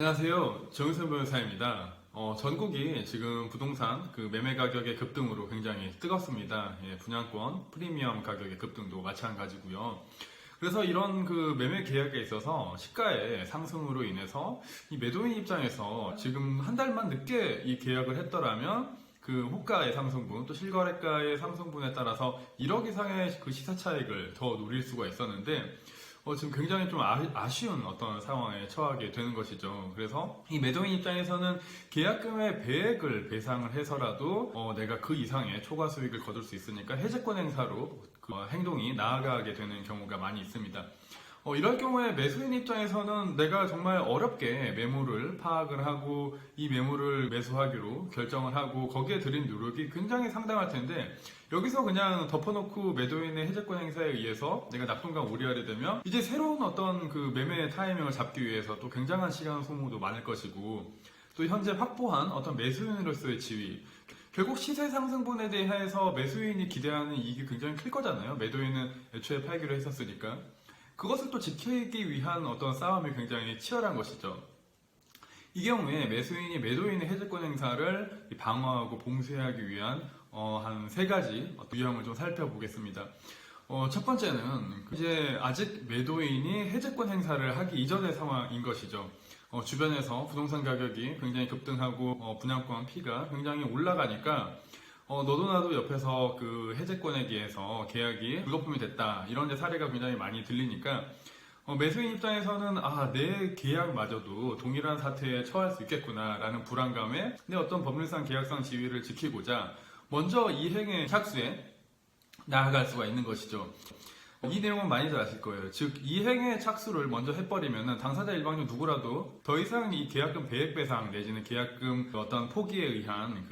안녕하세요. 정윤선 변호사입니다. 전국이 지금 부동산 매매 가격의 급등으로 굉장히 뜨겁습니다. 분양권, 프리미엄 가격의 급등도 마찬가지고요. 그래서 이런 매매 계약에 있어서 시가의 상승으로 인해서 이 매도인 입장에서 지금 한 달만 늦게 이 계약을 했더라면 그 호가의 상승분 또 실거래가의 상승분에 따라서 1억 이상의 그 시세 차익을 더 누릴 수가 있었는데 지금 굉장히 좀 아쉬운 어떤 상황에 처하게 되는 것이죠. 그래서 이 매도인 입장에서는 계약금의 배액을 배상을 해서라도 내가 그 이상의 초과 수익을 거둘 수 있으니까 해제권 행사로 행동이 나아가게 되는 경우가 많이 있습니다. 이럴 경우에 매수인 입장에서는 내가 정말 어렵게 매물을 파악을 하고 이 매물을 매수하기로 결정을 하고 거기에 들인 노력이 굉장히 상당할 텐데 여기서 그냥 덮어놓고 매도인의 해제권 행사에 의해서 내가 낙동강 오리알이 되면 이제 새로운 어떤 매매 타이밍을 잡기 위해서 또 굉장한 시간 소모도 많을 것이고 또 현재 확보한 어떤 매수인으로서의 지위 결국 시세 상승분에 대해서 매수인이 기대하는 이익이 굉장히 클 거잖아요. 매도인은 애초에 팔기로 했었으니까. 그것을 또 지키기 위한 어떤 싸움이 굉장히 치열한 것이죠. 이 경우에 매수인이 매도인의 해제권 행사를 방어하고 봉쇄하기 위한 한 세 가지 유형을 좀 살펴보겠습니다. 첫 번째는 이제 아직 매도인이 해제권 행사를 하기 이전의 상황인 것이죠. 주변에서 부동산 가격이 굉장히 급등하고 분양권 피가 굉장히 올라가니까 너도 나도 옆에서 그 해제권에 비해서 계약이 불거품이 됐다 이런 사례가 굉장히 많이 들리니까 매수인 입장에서는 내 계약마저도 동일한 사태에 처할 수 있겠구나 라는 불안감에 내 어떤 법률상 계약상 지위를 지키고자 먼저 이행의 착수에 나아갈 수가 있는 것이죠. 이 내용은 많이들 아실 거예요. 즉 이행의 착수를 먼저 해버리면 당사자 일방적 누구라도 더 이상 이 계약금 배액 배상 내지는 계약금 어떤 포기에 의한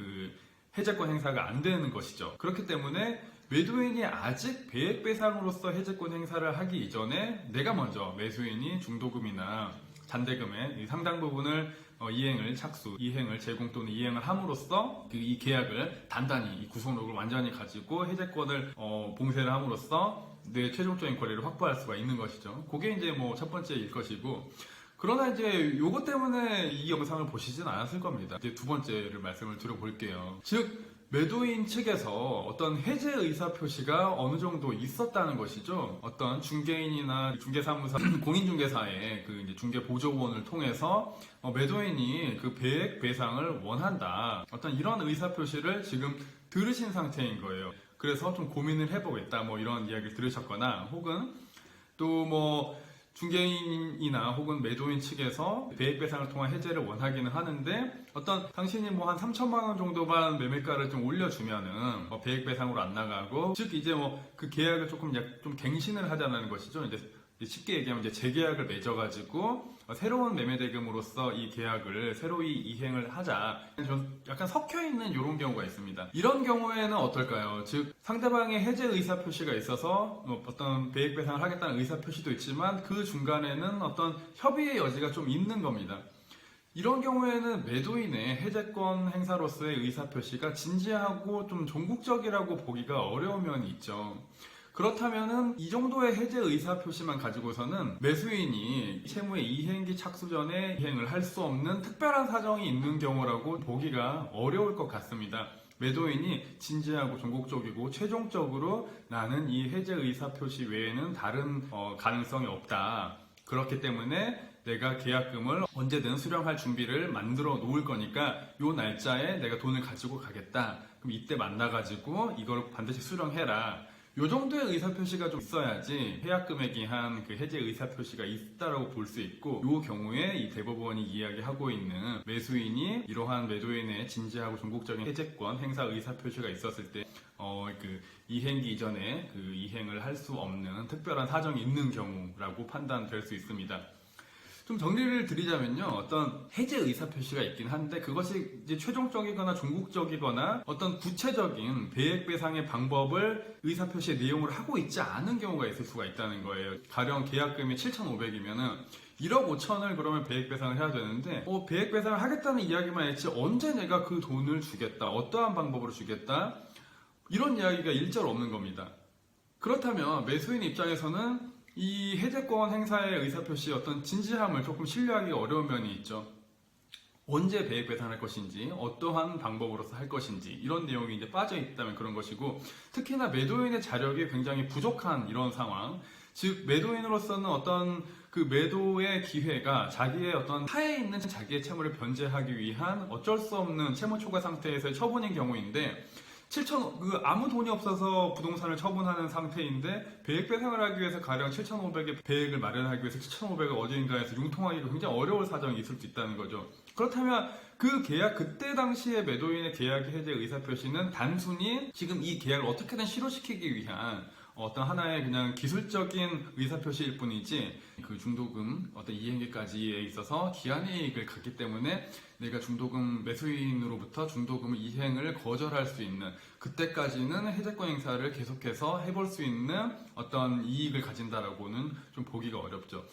해제권 행사가 안 되는 것이죠. 그렇기 때문에 매도인이 아직 배액 배상으로서 해제권 행사를 하기 이전에 내가 먼저 매수인이 중도금이나 잔대금의 상당 부분을 이행을 착수, 이행을 제공 또는 이행을 함으로써 이 계약을 단단히 이 구속력을 완전히 가지고 해제권을 봉쇄를 함으로써 내 최종적인 권리를 확보할 수가 있는 것이죠. 그게 이제 첫 번째일 것이고 그러나 이제 요것 때문에 이 영상을 보시진 않았을 겁니다. 이제 두 번째를 말씀을 드려볼게요. 즉 매도인 측에서 어떤 해제 의사 표시가 어느 정도 있었다는 것이죠. 어떤 중개인이나 중개사무소, 공인중개사의 이제 중개보조원을 통해서 매도인이 배액 배상을 원한다. 어떤 이런 의사 표시를 지금 들으신 상태인 거예요. 그래서 좀 고민을 해보겠다. 이런 이야기를 들으셨거나 혹은 또 중개인이나 혹은 매도인 측에서 배액 배상을 통한 해제를 원하기는 하는데 어떤 당신이 한 3천만 원 정도만 매매가를 좀 올려주면은 배액 배상으로 안 나가고 즉 이제 그 계약을 좀 갱신을 하자는 것이죠. 이제 쉽게 얘기하면 이제 재계약을 맺어가지고 새로운 매매대금으로서 이 계약을 새로이 이행을 하자. 약간 섞여있는 이런 경우가 있습니다. 이런 경우에는 어떨까요? 즉 상대방의 해제 의사 표시가 있어서 어떤 배액 배상을 하겠다는 의사 표시도 있지만 그 중간에는 어떤 협의의 여지가 좀 있는 겁니다. 이런 경우에는 매도인의 해제권 행사로서의 의사 표시가 진지하고 좀 종국적이라고 보기가 어려운 면이 있죠. 그렇다면은 이 정도의 해제 의사 표시만 가지고서는 매수인이 채무의 이행기 착수 전에 이행을 할 수 없는 특별한 사정이 있는 경우라고 보기가 어려울 것 같습니다. 매도인이 진지하고 종국적이고 최종적으로 나는 이 해제 의사 표시 외에는 다른 가능성이 없다. 그렇기 때문에 내가 계약금을 언제든 수령할 준비를 만들어 놓을 거니까 요 날짜에 내가 돈을 가지고 가겠다. 그럼 이때 만나가지고 이걸 반드시 수령해라. 요 정도의 의사표시가 좀 있어야지 계약 금액이 한 해제 의사표시가 있다라고 볼 수 있고 요 경우에 이 대법원이 이야기하고 있는 매수인이 이러한 매도인의 진지하고 종국적인 해제권 행사 의사표시가 있었을 때 이행기 이전에 이행을 할 수 없는 특별한 사정이 있는 경우라고 판단될 수 있습니다. 좀 정리를 드리자면요. 어떤 해제 의사표시가 있긴 한데 그것이 이제 최종적이거나 종국적이거나 어떤 구체적인 배액 배상의 방법을 의사표시의 내용으로 하고 있지 않은 경우가 있을 수가 있다는 거예요. 가령 계약금이 7,500이면은 1억 5천을 그러면 배액 배상을 해야 되는데 배액 배상을 하겠다는 이야기만 했지 언제 내가 그 돈을 주겠다, 어떠한 방법으로 주겠다 이런 이야기가 일절 없는 겁니다. 그렇다면 매수인 입장에서는 이 해제권 행사의 의사표시의 어떤 진지함을 조금 신뢰하기 어려운 면이 있죠. 언제 배액 배상할 것인지, 어떠한 방법으로서 할 것인지 이런 내용이 이제 빠져 있다면 그런 것이고, 특히나 매도인의 자력이 굉장히 부족한 이런 상황, 즉 매도인으로서는 어떤 그 매도의 기회가 자기의 어떤 하에 있는 자기의 채무를 변제하기 위한 어쩔 수 없는 채무 초과 상태에서의 처분인 경우인데, 아무 돈이 없어서 부동산을 처분하는 상태인데 배액 배상을 하기 위해서 가령 7,500의 배액을 마련하기 위해서 7,500을 어딘가에서 융통하기가 굉장히 어려울 사정이 있을 수 있다는 거죠. 그렇다면 그 계약, 그때 당시에 매도인의 계약 해제 의사표시는 단순히 지금 이 계약을 어떻게든 실효시키기 위한 어떤 하나의 그냥 기술적인 의사표시일 뿐이지, 그 중도금 어떤 이행기까지에 있어서 기한이익을 갖기 때문에 내가 중도금 매수인으로부터 중도금 이행을 거절할 수 있는, 그때까지는 해제권 행사를 계속해서 해볼 수 있는 어떤 이익을 가진다라고는 좀 보기가 어렵죠.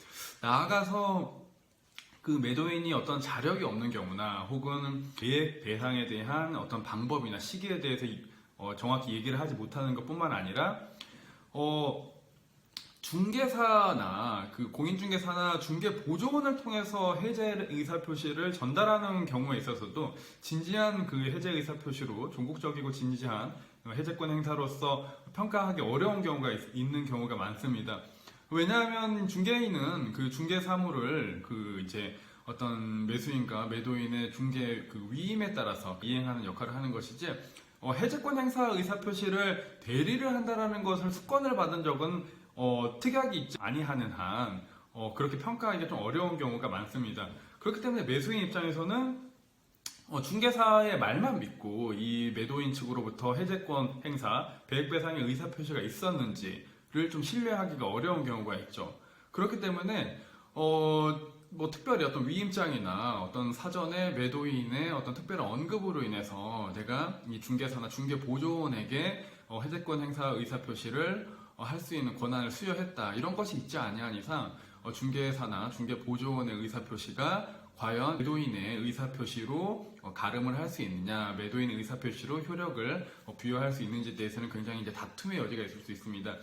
나아가서 그 매도인이 어떤 자력이 없는 경우나 혹은 계획 배상에 대한 어떤 방법이나 시기에 대해서 정확히 얘기를 하지 못하는 것뿐만 아니라 중개사나 그 공인중개사나 중개보조원을 통해서 해제 의사표시를 전달하는 경우에 있어서도 진지한 그 해제 의사표시로 종국적이고 진지한 해제권 행사로서 평가하기 어려운 경우가 있는 경우가 많습니다. 왜냐하면 중개인은 그 중개 사무를 그 이제 어떤 매수인과 매도인의 중개 그 위임에 따라서 이행하는 역할을 하는 것이지, 해제권 행사 의사표시를 대리를 한다는 것을 특권을 받은 적은 특약이 있지 아니하는 한 그렇게 평가하기가 좀 어려운 경우가 많습니다. 그렇기 때문에 매수인 입장에서는 중개사의 말만 믿고 이 매도인 측으로부터 해제권 행사, 배액 배상의 의사표시가 있었는지를 좀 신뢰하기가 어려운 경우가 있죠. 그렇기 때문에 뭐 특별히 어떤 위임장이나 어떤 사전에 매도인의 어떤 특별한 언급으로 인해서 내가 이 중개사나 중개보조원에게 해제권 행사 의사표시를 할 수 있는 권한을 수여했다, 이런 것이 있지 아니한 이상 중개사나 중개보조원의 의사표시가 과연 매도인의 의사표시로 가름을 할 수 있느냐, 매도인의 의사표시로 효력을 부여할 수 있는지에 대해서는 굉장히 이제 다툼의 여지가 있을 수 있습니다.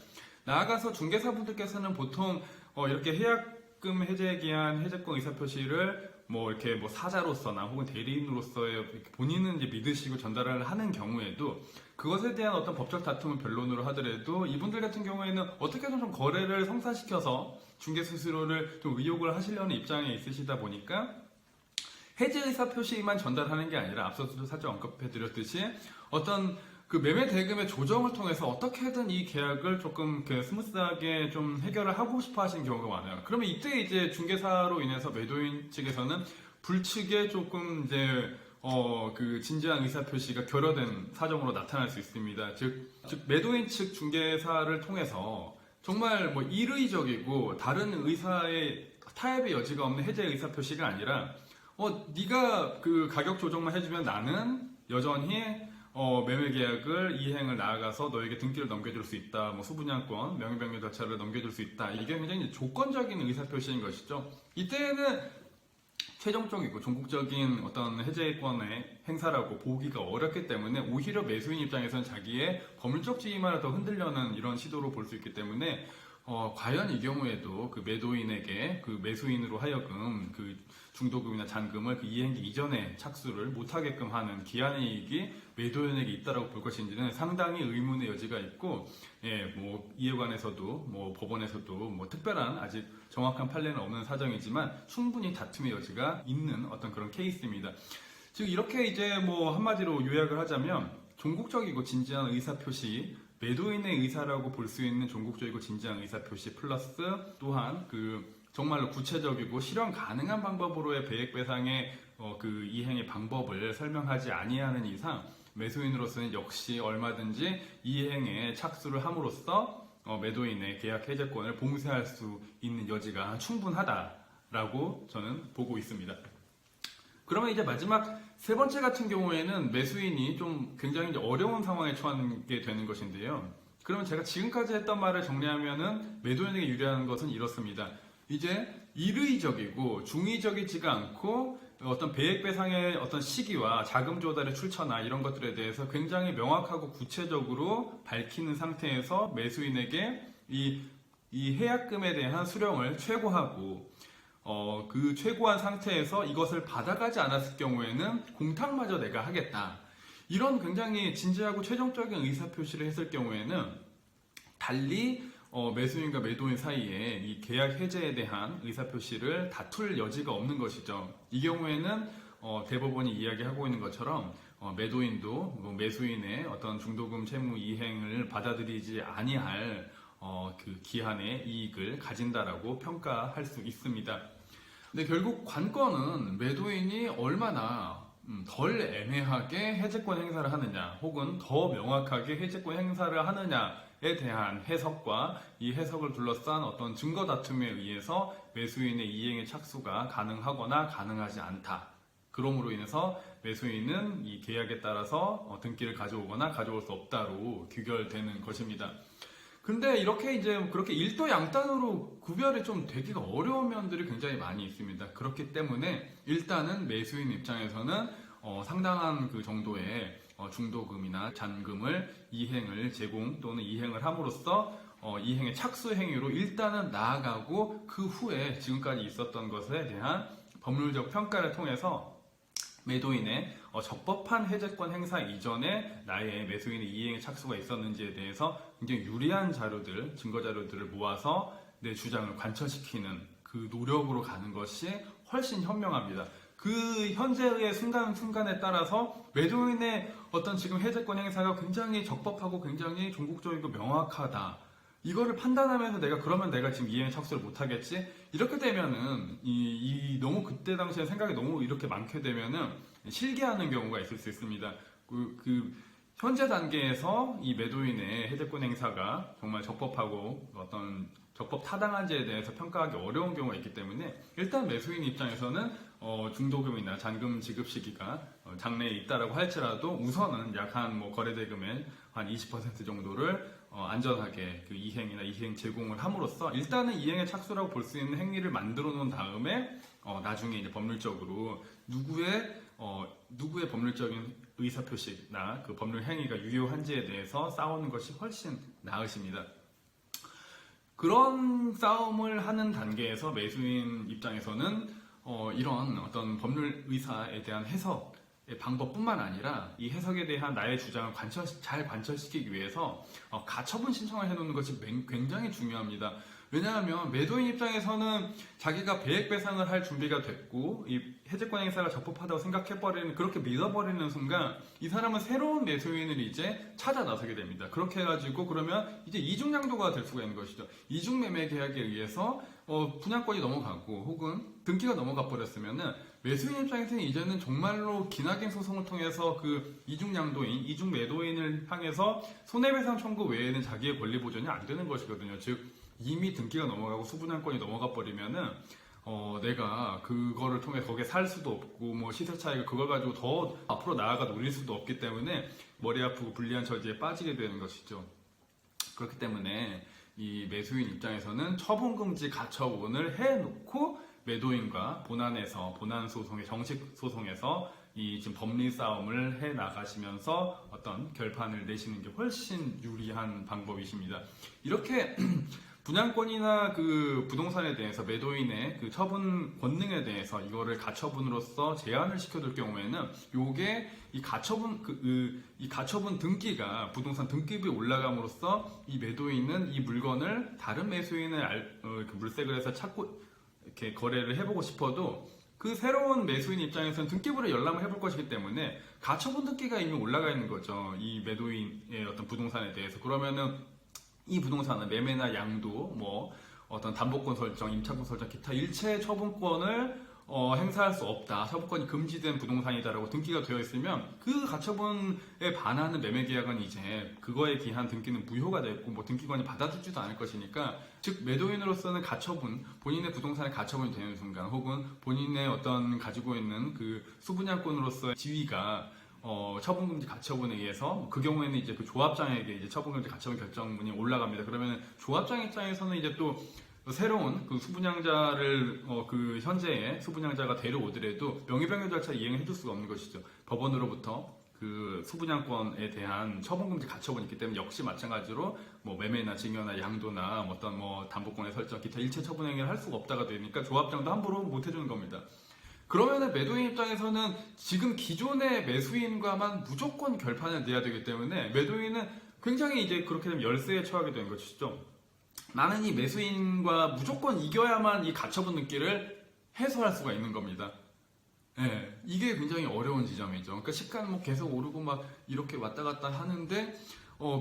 나아가서 중개사분들께서는 보통 이렇게 해약금 해제 기한 해제권 의사표시를 뭐 이렇게 뭐 사자로서나 혹은 대리인으로서의 본인은 이제 믿으시고 전달을 하는 경우에도 그것에 대한 어떤 법적 다툼을 변론으로 하더라도 이분들 같은 경우에는 어떻게든 좀 거래를 성사시켜서 중개 수수료를 좀 의욕을 하시려는 입장에 있으시다 보니까 해제 의사 표시만 전달하는 게 아니라 앞서서도 살짝 언급해드렸듯이 어떤 그 매매 대금의 조정을 통해서 어떻게든 이 계약을 조금 스무스하게 좀 해결을 하고 싶어 하시는 경우가 많아요. 그러면 이때 이제 중개사로 인해서 매도인 측에서는 불측에 조금 이제 그 진지한 의사표시가 결여된 사정으로 나타날 수 있습니다. 즉 매도인 측 중개사를 통해서 정말 뭐 일의적이고 다른 의사의 타협의 여지가 없는 해제 의사표시가 아니라 네가 그 가격 조정만 해주면 나는 여전히 매매 계약을 이행을 나아가서 너에게 등기를 넘겨줄 수 있다, 뭐 수분양권, 명의변경 절차를 넘겨줄 수 있다, 이게 굉장히 조건적인 의사표시인 것이죠. 이때는 최종적이고 종국적인 어떤 해제권의 행사라고 보기가 어렵기 때문에 오히려 매수인 입장에서는 자기의 법률적 지위만을 더 흔들려는 이런 시도로 볼 수 있기 때문에 과연 이 경우에도 그 매도인에게 그 매수인으로 하여금 그 중도금이나 잔금을 그 이행기 이전에 착수를 못하게끔 하는 기한이익이 매도인에게 있다라고 볼 것인지는 상당히 의문의 여지가 있고, 뭐 이에 관해서도 뭐 법원에서도 뭐 특별한 아직 정확한 판례는 없는 사정이지만 충분히 다툼의 여지가 있는 어떤 그런 케이스입니다. 즉 이렇게 이제 뭐 한마디로 요약을 하자면 종국적이고 진지한 의사표시, 매도인의 의사라고 볼 수 있는 종국적이고 진지한 의사표시 플러스 또한 그 정말로 구체적이고 실현 가능한 방법으로의 배액 배상의 그 이행의 방법을 설명하지 아니하는 이상 매수인으로서는 역시 얼마든지 이행에 착수를 함으로써 매도인의 계약 해제권을 봉쇄할 수 있는 여지가 충분하다라고 저는 보고 있습니다. 그러면 이제 마지막 세 번째 같은 경우에는 매수인이 좀 굉장히 이제 어려운 상황에 처하게 되는 것인데요. 그러면 제가 지금까지 했던 말을 정리하면은 매도인에게 유리한 것은 이렇습니다. 이제 일의적이고 중의적이지가 않고 어떤 배액 배상의 어떤 시기와 자금 조달의 출처나 이런 것들에 대해서 굉장히 명확하고 구체적으로 밝히는 상태에서 매수인에게 이 해약금에 대한 수령을 최고하고 그 최고한 상태에서 이것을 받아가지 않았을 경우에는 공탁마저 내가 하겠다. 이런 굉장히 진지하고 최종적인 의사표시를 했을 경우에는 달리 매수인과 매도인 사이에 이 계약 해제에 대한 의사표시를 다툴 여지가 없는 것이죠. 이 경우에는 대법원이 이야기하고 있는 것처럼 매도인도 매수인의 어떤 중도금 채무 이행을 받아들이지 아니할 그 기한의 이익을 가진다라고 평가할 수 있습니다. 근데 결국 관건은 매도인이 얼마나 덜 애매하게 해제권 행사를 하느냐, 혹은 더 명확하게 해제권 행사를 하느냐에 대한 해석과 이 해석을 둘러싼 어떤 증거 다툼에 의해서 매수인의 이행의 착수가 가능하거나 가능하지 않다. 그럼으로 인해서 매수인은 이 계약에 따라서 등기를 가져오거나 가져올 수 없다로 규결되는 것입니다. 근데 이렇게 이제 그렇게 일도 양단으로 구별이 좀 되기가 어려운 면들이 굉장히 많이 있습니다. 그렇기 때문에 일단은 매수인 입장에서는 상당한 그 정도의 중도금이나 잔금을 이행을 제공 또는 이행을 함으로써 이행의 착수 행위로 일단은 나아가고, 그 후에 지금까지 있었던 것에 대한 법률적 평가를 통해서 매도인의 적법한 해제권 행사 이전에 나의 매수인의 이행의 착수가 있었는지에 대해서 굉장히 유리한 자료들, 증거 자료들을 모아서 내 주장을 관철시키는 그 노력으로 가는 것이 훨씬 현명합니다. 그 현재의 순간순간에 따라서 매도인의 어떤 지금 해제권 행사가 굉장히 적법하고 굉장히 종국적이고 명확하다. 이거를 판단하면서 그러면 내가 지금 이행 착수를 못하겠지? 이렇게 되면은, 너무 그때 당시에 생각이 너무 이렇게 많게 되면은 실기하는 경우가 있을 수 있습니다. 현재 단계에서 이 매도인의 해제권 행사가 정말 적법하고 어떤 적법 타당한지에 대해서 평가하기 어려운 경우가 있기 때문에 일단 매수인 입장에서는 중도금이나 잔금 지급 시기가 장래에 있다라고 할지라도 우선은 약 한 거래대금의 한 20% 정도를 안전하게 그 이행이나 이행 제공을 함으로써 일단은 이행의 착수라고 볼 수 있는 행위를 만들어 놓은 다음에 나중에 이제 법률적으로 누구의 법률적인 의사표시나 그 법률 행위가 유효한지에 대해서 싸우는 것이 훨씬 나으십니다. 그런 싸움을 하는 단계에서 매수인 입장에서는 이런 어떤 법률 의사에 대한 해석의 방법뿐만 아니라 이 해석에 대한 나의 주장을 잘 관철시키기 위해서 가처분 신청을 해놓는 것이 굉장히 중요합니다. 왜냐하면 매도인 입장에서는 자기가 배액배상을 할 준비가 됐고 이 해제권 행사가 적법하다고 생각해버리는, 그렇게 믿어버리는 순간 이 사람은 새로운 매수인을 이제 찾아 나서게 됩니다. 그렇게 해가지고 그러면 이제 이중양도가 될 수가 있는 것이죠. 이중매매 계약에 의해서 분양권이 넘어가고 혹은 등기가 넘어가 버렸으면은 매수인 입장에서는 이제는 정말로 기나긴 소송을 통해서 그 이중양도인, 이중매도인을 향해서 손해배상 청구 외에는 자기의 권리 보전이 안 되는 것이거든요. 즉 이미 등기가 넘어가고 수분양권이 넘어가 버리면은 내가 그거를 통해 거기에 살 수도 없고 시세 차익을 그걸 가지고 더 앞으로 나아가 노릴 수도 없기 때문에 머리 아프고 불리한 처지에 빠지게 되는 것이죠. 그렇기 때문에 이 매수인 입장에서는 처분금지 가처분을 해놓고 매도인과 본안 소송의 정식 소송에서 이 지금 법리 싸움을 해 나가시면서 어떤 결판을 내시는 게 훨씬 유리한 방법이십니다. 이렇게 분양권이나 그 부동산에 대해서 매도인의 그 처분 권능에 대해서 이거를 가처분으로서 제한을 시켜둘 경우에는 요게 이 가처분 등기가 부동산 등기부에 올라감으로써 이 매도인은 이 물건을 다른 매수인을 물색을 해서 찾고 이렇게 거래를 해보고 싶어도 그 새로운 매수인 입장에서는 등기부를 열람을 해볼 것이기 때문에 가처분 등기가 이미 올라가 있는 거죠. 이 매도인의 어떤 부동산에 대해서. 그러면은 이 부동산은 매매나 양도, 어떤 담보권 설정, 임차권 설정, 기타 일체 처분권을 행사할 수 없다, 처분권이 금지된 부동산이다라고 등기가 되어 있으면 그 가처분에 반하는 매매 계약은 이제 그거에 기한 등기는 무효가 됐고 등기관이 받아주지도 않을 것이니까, 즉 매도인으로서는 가처분, 본인의 부동산에 가처분이 되는 순간 혹은 본인의 어떤 가지고 있는 그 수분양권으로서의 지위가 처분금지 가처분에 의해서 그 경우에는 이제 그 조합장에게 이제 처분금지 가처분 결정문이 올라갑니다. 그러면 조합장 입장에서는 이제 또 새로운 그 수분양자를 그 현재의 수분양자가 데려오더라도 명의변경 절차 이행을 해줄 수가 없는 것이죠. 법원으로부터 그 소분양권에 대한 처분금지 가처분이 있기 때문에 역시 마찬가지로 뭐 매매나 증여나 양도나 어떤 뭐 담보권의 설정 기타 일체 처분 행위를 할 수가 없다가 되니까 조합장도 함부로 못 해주는 겁니다. 그러면은 매도인 입장에서는 지금 기존의 매수인과만 무조건 결판을 내야 되기 때문에 매도인은 굉장히 이제 그렇게 되면 열세에 처하게 되는 것이죠. 나는 이 매수인과 무조건 이겨야만 이 가처분 느끼를 해소할 수가 있는 겁니다. 예, 이게 굉장히 어려운 지점이죠. 그러니까 시간 뭐 계속 오르고 막 이렇게 왔다 갔다 하는데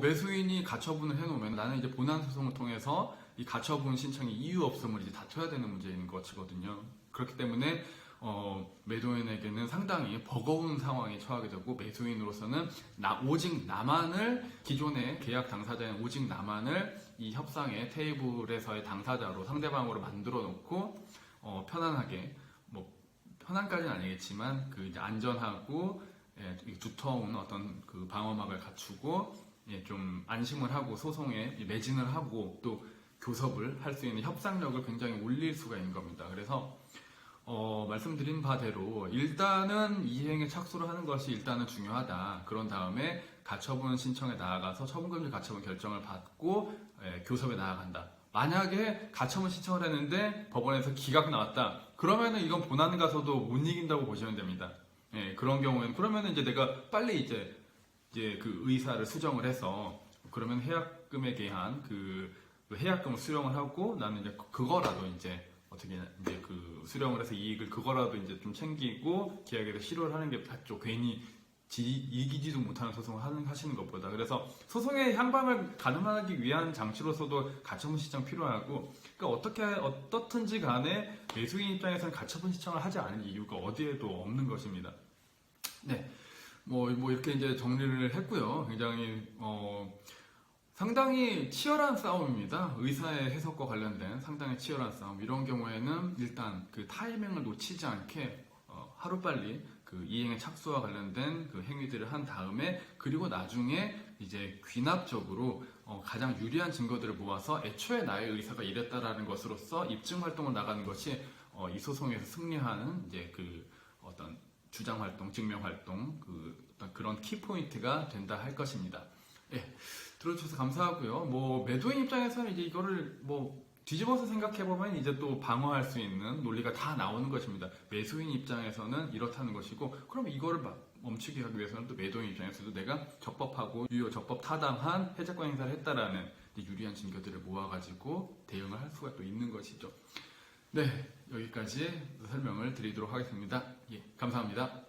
매수인이 가처분을 해놓으면 나는 이제 본안 소송을 통해서 이 가처분 신청이 이유 없음을 이제 다퉈야 되는 문제인 것이거든요. 그렇기 때문에 매도인에게는 상당히 버거운 상황에 처하게 되고 매수인으로서는 오직 나만을 기존의 계약 당사자인 오직 나만을 이 협상의 테이블에서의 당사자로 상대방으로 만들어 놓고 편안하게 뭐 편안까지는 아니겠지만 그 이제 안전하고 두터운 어떤 그 방어막을 갖추고 좀 안심을 하고 소송에 매진을 하고 또 교섭을 할 수 있는 협상력을 굉장히 올릴 수가 있는 겁니다. 그래서 말씀드린 바대로 일단은 이행에 착수를 하는 것이 일단은 중요하다. 그런 다음에 가처분 신청에 나아가서 처분금지 가처분 결정을 받고 교섭에 나아간다. 만약에 가처분 신청을 했는데 법원에서 기각 나왔다. 그러면은 이건 본안 가서도 못 이긴다고 보시면 됩니다. 그런 경우에는 그러면은 이제 내가 빨리 이제 그 의사를 수정을 해서 그러면 해약금에 대한 그 해약금을 수령을 하고 나는 이제 그거라도 이제 어떻게 이제 그 수령을 해서 이익을 그거라도 이제 좀 챙기고 계약에 실효를 하는 게 낫죠. 괜히 이기지도 못하는 소송을 하시는 것보다. 그래서 소송의 향방을 가늠하기 위한 장치로서도 가처분 신청 필요하고, 그러니까 어떻든지 간에 매수인 입장에서는 가처분 신청을 하지 않은 이유가 어디에도 없는 것입니다. 네, 뭐 이렇게 이제 정리를 했고요. 굉장히 상당히 치열한 싸움입니다. 의사의 해석과 관련된 상당히 치열한 싸움. 이런 경우에는 일단 그 타이밍을 놓치지 않게 하루빨리 그 이행의 착수와 관련된 그 행위들을 한 다음에 그리고 나중에 이제 귀납적으로 가장 유리한 증거들을 모아서 애초에 나의 의사가 이랬다라는 것으로서 입증 활동을 나가는 것이 이 소송에서 승리하는 이제 그 어떤 주장 활동, 증명 활동 어떤 그런 키 포인트가 된다 할 것입니다. 예, 들어주셔서 감사하고요. 뭐 매도인 입장에서는 이제 이거를 뭐 뒤집어서 생각해보면 이제 또 방어할 수 있는 논리가 다 나오는 것입니다. 매수인 입장에서는 이렇다는 것이고, 그럼 이거를 멈추게 하기 위해서는 또 매도인 입장에서도 내가 적법하고 유효 적법 타당한 해제권 행사를 했다라는 유리한 증거들을 모아가지고 대응을 할 수가 또 있는 것이죠. 네, 여기까지 설명을 드리도록 하겠습니다. 예, 감사합니다.